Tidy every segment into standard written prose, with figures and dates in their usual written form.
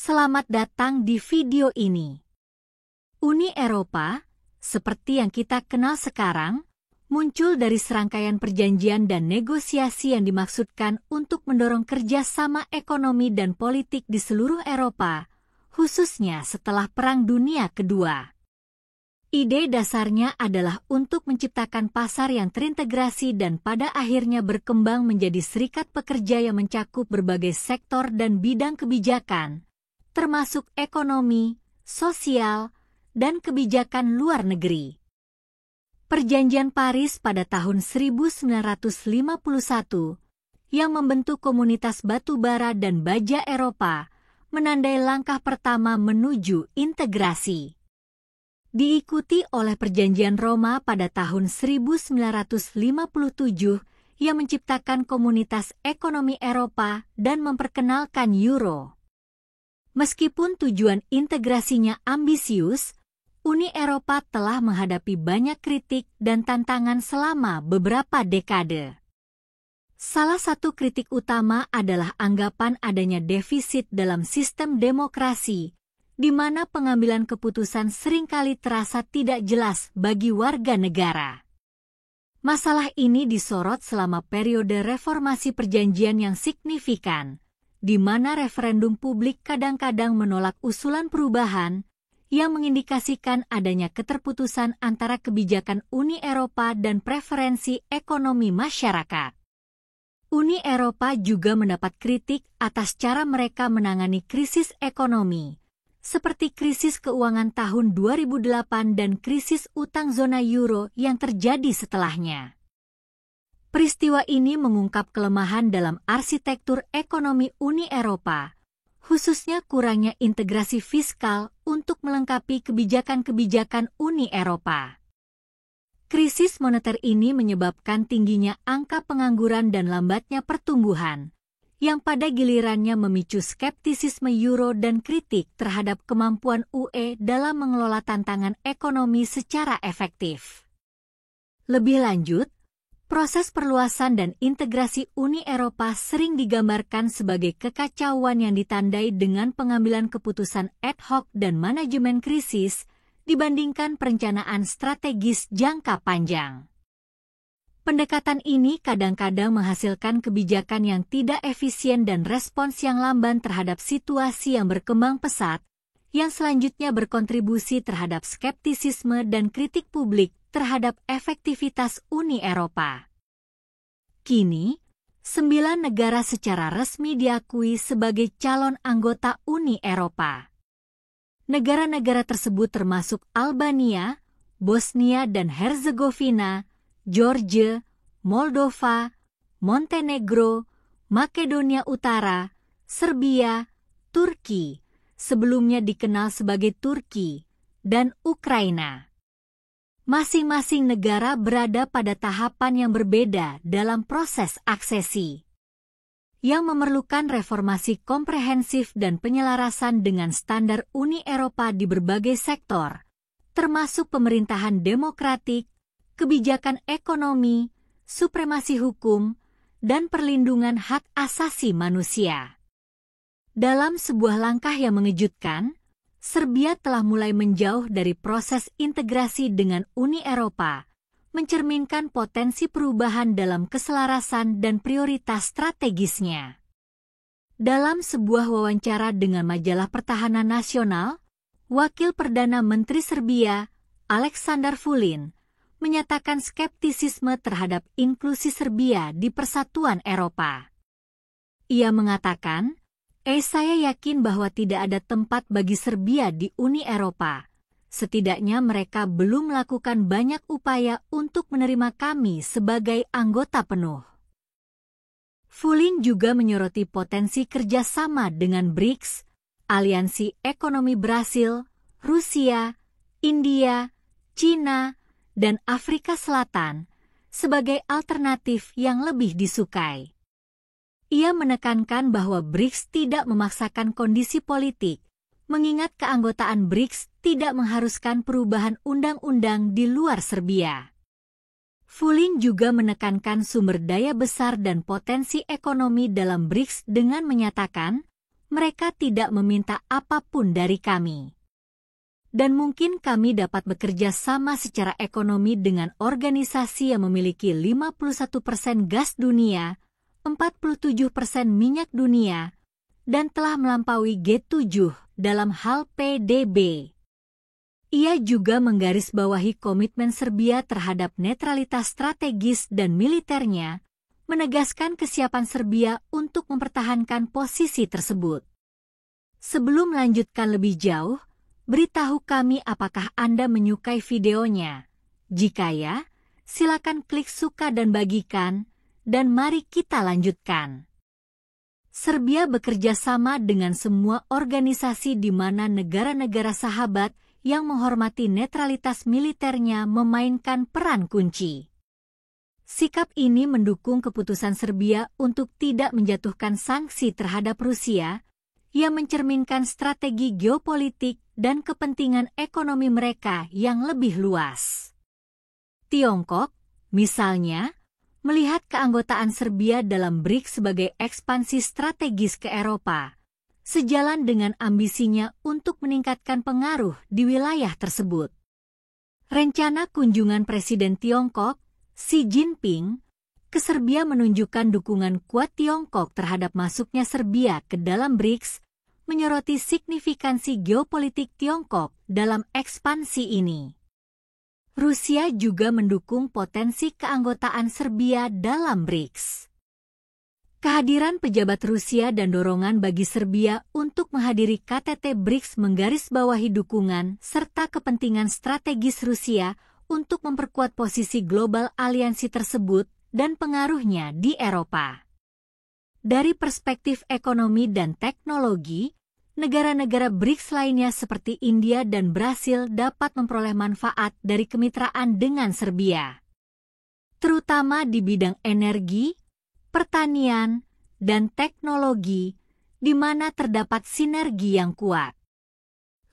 Selamat datang di video ini. Uni Eropa, seperti yang kita kenal sekarang, muncul dari serangkaian perjanjian dan negosiasi yang dimaksudkan untuk mendorong kerjasama ekonomi dan politik di seluruh Eropa, khususnya setelah Perang Dunia Kedua. Ide dasarnya adalah untuk menciptakan pasar yang terintegrasi dan pada akhirnya berkembang menjadi serikat pekerja yang mencakup berbagai sektor dan bidang kebijakan, termasuk ekonomi, sosial, dan kebijakan luar negeri. Perjanjian Paris pada tahun 1951 yang membentuk komunitas batu bara dan baja Eropa menandai langkah pertama menuju integrasi. Diikuti oleh Perjanjian Roma pada tahun 1957 yang menciptakan Komunitas Ekonomi Eropa dan memperkenalkan Euro. Meskipun tujuan integrasinya ambisius, Uni Eropa telah menghadapi banyak kritik dan tantangan selama beberapa dekade. Salah satu kritik utama adalah anggapan adanya defisit dalam sistem demokrasi, di mana pengambilan keputusan seringkali terasa tidak jelas bagi warga negara. Masalah ini disorot selama periode reformasi perjanjian yang signifikan, di mana referendum publik kadang-kadang menolak usulan perubahan yang mengindikasikan adanya keterputusan antara kebijakan Uni Eropa dan preferensi ekonomi masyarakat. Uni Eropa juga mendapat kritik atas cara mereka menangani krisis ekonomi, seperti krisis keuangan tahun 2008 dan krisis utang zona euro yang terjadi setelahnya. Peristiwa ini mengungkap kelemahan dalam arsitektur ekonomi Uni Eropa, khususnya kurangnya integrasi fiskal untuk melengkapi kebijakan-kebijakan Uni Eropa. Krisis moneter ini menyebabkan tingginya angka pengangguran dan lambatnya pertumbuhan, yang pada gilirannya memicu skeptisisme euro dan kritik terhadap kemampuan UE dalam mengelola tantangan ekonomi secara efektif. Lebih lanjut, proses perluasan dan integrasi Uni Eropa sering digambarkan sebagai kekacauan yang ditandai dengan pengambilan keputusan ad hoc dan manajemen krisis dibandingkan perencanaan strategis jangka panjang. Pendekatan ini kadang-kadang menghasilkan kebijakan yang tidak efisien dan respons yang lamban terhadap situasi yang berkembang pesat, yang selanjutnya berkontribusi terhadap skeptisisme dan kritik publik terhadap efektivitas Uni Eropa. Kini, 9 negara secara resmi diakui sebagai calon anggota Uni Eropa. Negara-negara tersebut termasuk Albania, Bosnia dan Herzegovina, Georgia, Moldova, Montenegro, Makedonia Utara, Serbia, Turki, sebelumnya dikenal sebagai Turki, dan Ukraina. Masing-masing negara berada pada tahapan yang berbeda dalam proses aksesi, yang memerlukan reformasi komprehensif dan penyelarasan dengan standar Uni Eropa di berbagai sektor, termasuk pemerintahan demokratik, kebijakan ekonomi, supremasi hukum, dan perlindungan hak asasi manusia. Dalam sebuah langkah yang mengejutkan, Serbia telah mulai menjauh dari proses integrasi dengan Uni Eropa, mencerminkan potensi perubahan dalam keselarasan dan prioritas strategisnya. Dalam sebuah wawancara dengan majalah Pertahanan Nasional, Wakil Perdana Menteri Serbia, Aleksandar Vulin, menyatakan skeptisisme terhadap inklusi Serbia di Persatuan Eropa. Ia mengatakan, saya yakin bahwa tidak ada tempat bagi Serbia di Uni Eropa. Setidaknya mereka belum melakukan banyak upaya untuk menerima kami sebagai anggota penuh. Vulin juga menyoroti potensi kerjasama dengan BRICS, Aliansi Ekonomi Brasil, Rusia, India, Cina, dan Afrika Selatan sebagai alternatif yang lebih disukai. Ia menekankan bahwa BRICS tidak memaksakan kondisi politik, mengingat keanggotaan BRICS tidak mengharuskan perubahan undang-undang di luar Serbia. Vulin juga menekankan sumber daya besar dan potensi ekonomi dalam BRICS dengan menyatakan, mereka tidak meminta apapun dari kami. Dan mungkin kami dapat bekerja sama secara ekonomi dengan organisasi yang memiliki 51% gas dunia, 47% minyak dunia, dan telah melampaui G7 dalam hal PDB. Ia juga menggarisbawahi komitmen Serbia terhadap netralitas strategis dan militernya, menegaskan kesiapan Serbia untuk mempertahankan posisi tersebut. Sebelum melanjutkan lebih jauh, beritahu kami apakah Anda menyukai videonya. Jika ya, silakan klik suka dan bagikan, dan mari kita lanjutkan. Serbia bekerja sama dengan semua organisasi di mana negara-negara sahabat yang menghormati netralitas militernya memainkan peran kunci. Sikap ini mendukung keputusan Serbia untuk tidak menjatuhkan sanksi terhadap Rusia, yang mencerminkan strategi geopolitik dan kepentingan ekonomi mereka yang lebih luas. Tiongkok, misalnya, melihat keanggotaan Serbia dalam BRICS sebagai ekspansi strategis ke Eropa, sejalan dengan ambisinya untuk meningkatkan pengaruh di wilayah tersebut. Rencana kunjungan Presiden Tiongkok, Xi Jinping, ke Serbia menunjukkan dukungan kuat Tiongkok terhadap masuknya Serbia ke dalam BRICS, menyoroti signifikansi geopolitik Tiongkok dalam ekspansi ini. Rusia juga mendukung potensi keanggotaan Serbia dalam BRICS. Kehadiran pejabat Rusia dan dorongan bagi Serbia untuk menghadiri KTT BRICS menggarisbawahi dukungan serta kepentingan strategis Rusia untuk memperkuat posisi global aliansi tersebut dan pengaruhnya di Eropa. Dari perspektif ekonomi dan teknologi, negara-negara BRICS lainnya seperti India dan Brasil dapat memperoleh manfaat dari kemitraan dengan Serbia, terutama di bidang energi, pertanian, dan teknologi, di mana terdapat sinergi yang kuat.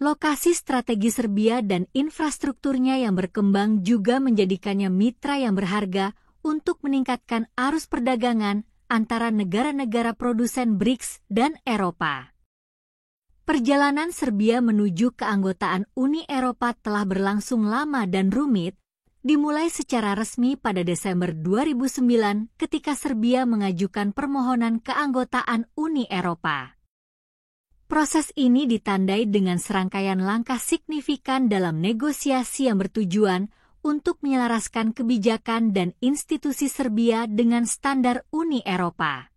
Lokasi strategi Serbia dan infrastrukturnya yang berkembang juga menjadikannya mitra yang berharga untuk meningkatkan arus perdagangan antara negara-negara produsen BRICS dan Eropa. Perjalanan Serbia menuju keanggotaan Uni Eropa telah berlangsung lama dan rumit, dimulai secara resmi pada Desember 2009 ketika Serbia mengajukan permohonan keanggotaan Uni Eropa. Proses ini ditandai dengan serangkaian langkah signifikan dalam negosiasi yang bertujuan untuk menyelaraskan kebijakan dan institusi Serbia dengan standar Uni Eropa.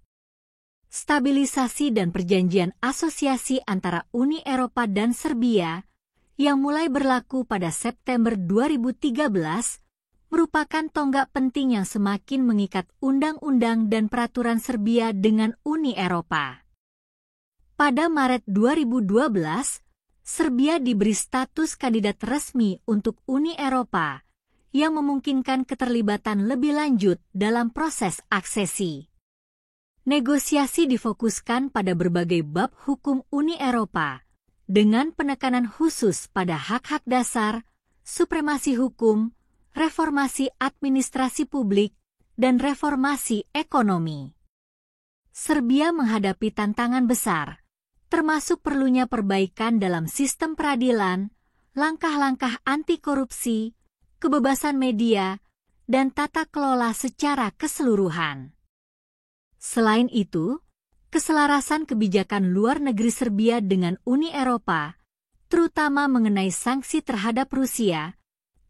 Stabilisasi dan perjanjian asosiasi antara Uni Eropa dan Serbia, yang mulai berlaku pada September 2013, merupakan tonggak penting yang semakin mengikat undang-undang dan peraturan Serbia dengan Uni Eropa. Pada Maret 2012, Serbia diberi status kandidat resmi untuk Uni Eropa, yang memungkinkan keterlibatan lebih lanjut dalam proses aksesi. Negosiasi difokuskan pada berbagai bab hukum Uni Eropa, dengan penekanan khusus pada hak-hak dasar, supremasi hukum, reformasi administrasi publik, dan reformasi ekonomi. Serbia menghadapi tantangan besar, termasuk perlunya perbaikan dalam sistem peradilan, langkah-langkah anti korupsi, kebebasan media, dan tata kelola secara keseluruhan. Selain itu, keselarasan kebijakan luar negeri Serbia dengan Uni Eropa, terutama mengenai sanksi terhadap Rusia,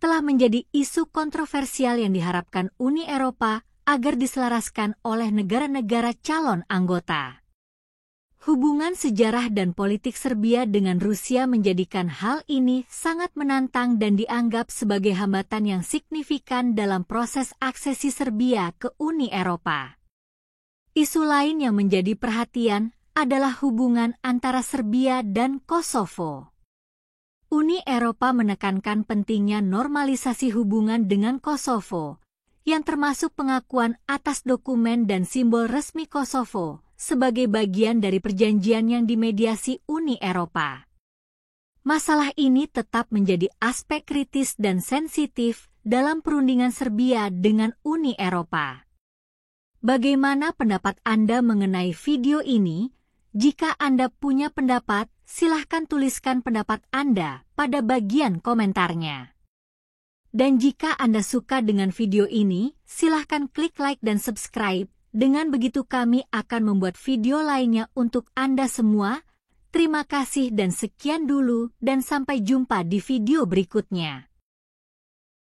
telah menjadi isu kontroversial yang diharapkan Uni Eropa agar diselaraskan oleh negara-negara calon anggota. Hubungan sejarah dan politik Serbia dengan Rusia menjadikan hal ini sangat menantang dan dianggap sebagai hambatan yang signifikan dalam proses aksesi Serbia ke Uni Eropa. Isu lain yang menjadi perhatian adalah hubungan antara Serbia dan Kosovo. Uni Eropa menekankan pentingnya normalisasi hubungan dengan Kosovo, yang termasuk pengakuan atas dokumen dan simbol resmi Kosovo sebagai bagian dari perjanjian yang dimediasi Uni Eropa. Masalah ini tetap menjadi aspek kritis dan sensitif dalam perundingan Serbia dengan Uni Eropa. Bagaimana pendapat Anda mengenai video ini? Jika Anda punya pendapat, silahkan tuliskan pendapat Anda pada bagian komentarnya. Dan jika Anda suka dengan video ini, silahkan klik like dan subscribe. Dengan begitu kami akan membuat video lainnya untuk Anda semua. Terima kasih dan sekian dulu, dan sampai jumpa di video berikutnya.